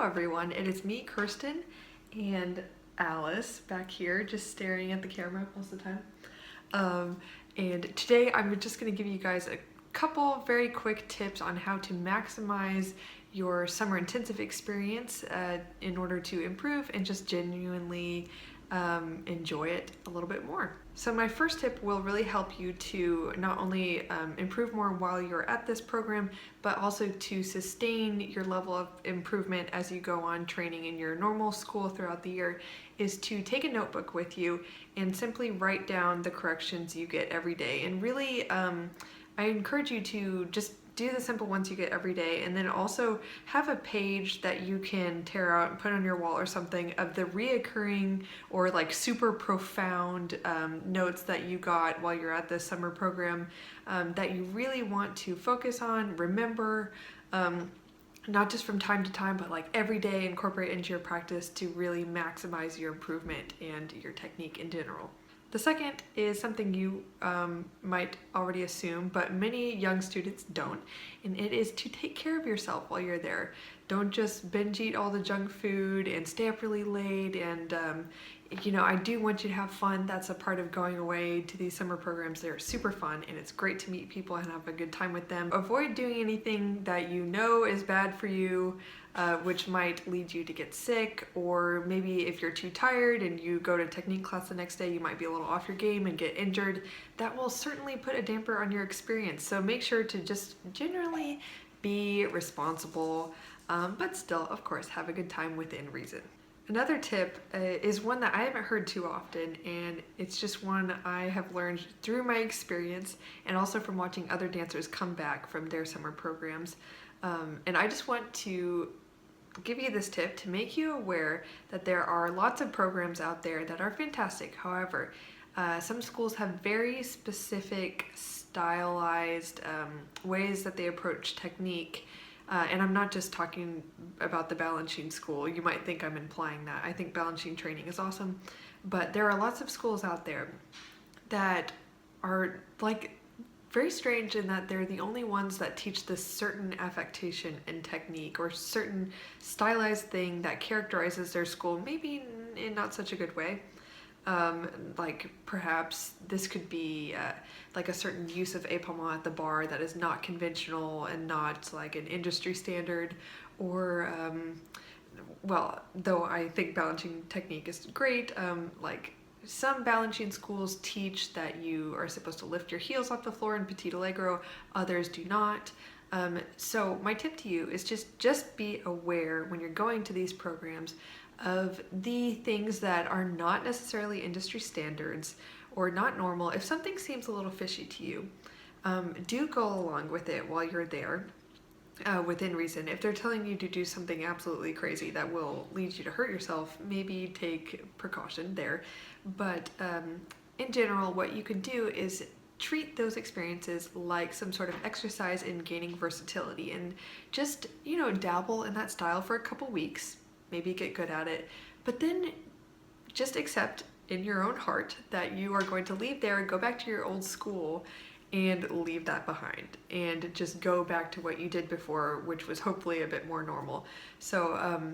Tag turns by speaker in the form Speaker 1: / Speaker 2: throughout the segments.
Speaker 1: everyone, it is me, Kirsten, and Alice back here just staring at the camera most of the time. And today I'm just going to give you guys a couple very quick tips on how to maximize your summer intensive experience in order to improve and just genuinely enjoy it a little bit more. So my first tip will really help you to not only improve more while you're at this program, but also to sustain your level of improvement as you go on training in your normal school throughout the year, is to take a notebook with you and simply write down the corrections you get every day. And really, I encourage you to just do the simple ones you get every day, and then also have a page that you can tear out and put on your wall or something of the reoccurring or like super profound notes that you got while you're at this summer program that you really want to focus on, remember, not just from time to time, but like every day incorporate into your practice to really maximize your improvement and your technique in general. The second is something you might already assume, but many young students don't, and it is to take care of yourself while you're there. Don't just binge eat all the junk food and stay up really late, and I do want you to have fun. That's a part of going away to these summer programs. They're super fun, and it's great to meet people and have a good time with them. Avoid doing anything that you know is bad for you, which might lead you to get sick, or maybe if you're too tired and you go to technique class the next day, you might be a little off your game and get injured. That will certainly put a damper on your experience. So make sure to just generally be responsible, but still, of course, have a good time within reason. Another tip is one that I haven't heard too often, and it's just one I have learned through my experience and also from watching other dancers come back from their summer programs. And I just want to give you this tip to make you aware that there are lots of programs out there that are fantastic. However, some schools have very specific stylized ways that they approach technique. And I'm not just talking about the balancing school. You might think I'm implying that. I think balancing training is awesome, but there are lots of schools out there that are like very strange in that they're the only ones that teach this certain affectation and technique or certain stylized thing that characterizes their school, maybe in not such a good way. Like perhaps this could be like a certain use of épaulement at the bar that is not conventional and not like an industry standard, or well, though I think balancing technique is great, like some balancing schools teach that you are supposed to lift your heels off the floor in petit allegro, others do not. So my tip to you is just be aware when you're going to these programs of the things that are not necessarily industry standards or not normal. If something seems a little fishy to you, do go along with it while you're there, within reason. If they're telling you to do something absolutely crazy that will lead you to hurt yourself, maybe take precaution there. But in general, what you can do is treat those experiences like some sort of exercise in gaining versatility, and just, dabble in that style for a couple weeks, maybe get good at it, but then just accept in your own heart that you are going to leave there and go back to your old school and leave that behind and just go back to what you did before, which was hopefully a bit more normal. So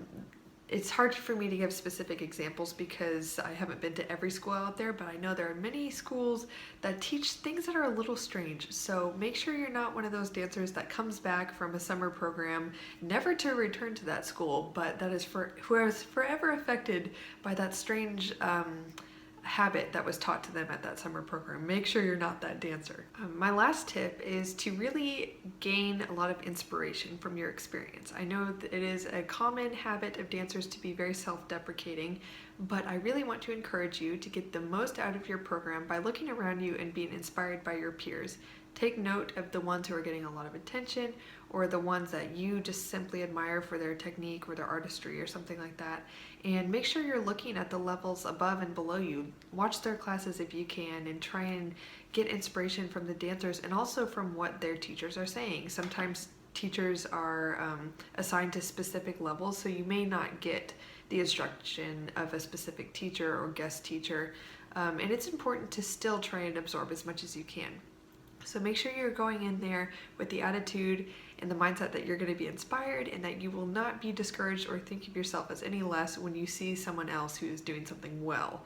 Speaker 1: it's hard for me to give specific examples because I haven't been to every school out there, but I know there are many schools that teach things that are a little strange. So make sure you're not one of those dancers that comes back from a summer program never to return to that school, but that is who is forever affected by that strange habit that was taught to them at that summer program. Make sure you're not that dancer. My last tip is to really gain a lot of inspiration from your experience. I know that it is a common habit of dancers to be very self-deprecating, but I really want to encourage you to get the most out of your program by looking around you and being inspired by your peers. Take note of the ones who are getting a lot of attention, or the ones that you just simply admire for their technique or their artistry or something like that. And make sure you're looking at the levels above and below you. Watch their classes if you can, and try and get inspiration from the dancers and also from what their teachers are saying. Sometimes teachers are assigned to specific levels, so you may not get the instruction of a specific teacher or guest teacher. And it's important to still try and absorb as much as you can. So make sure you're going in there with the attitude in the mindset that you're going to be inspired and that you will not be discouraged or think of yourself as any less when you see someone else who is doing something well.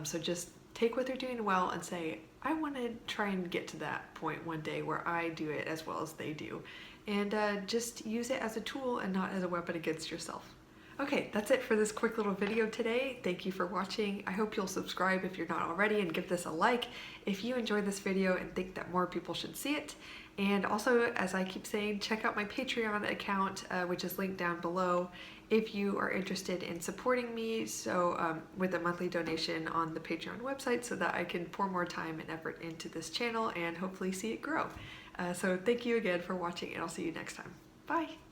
Speaker 1: So just take what they're doing well and say, I want to try and get to that point one day where I do it as well as they do. And just use it as a tool and not as a weapon against yourself. Okay, that's it for this quick little video today. Thank you for watching. I hope you'll subscribe if you're not already and give this a like if you enjoyed this video and think that more people should see it. And also, as I keep saying, check out my Patreon account, which is linked down below if you are interested in supporting me, so with a monthly donation on the Patreon website so that I can pour more time and effort into this channel and hopefully see it grow. So thank you again for watching, and I'll see you next time. Bye!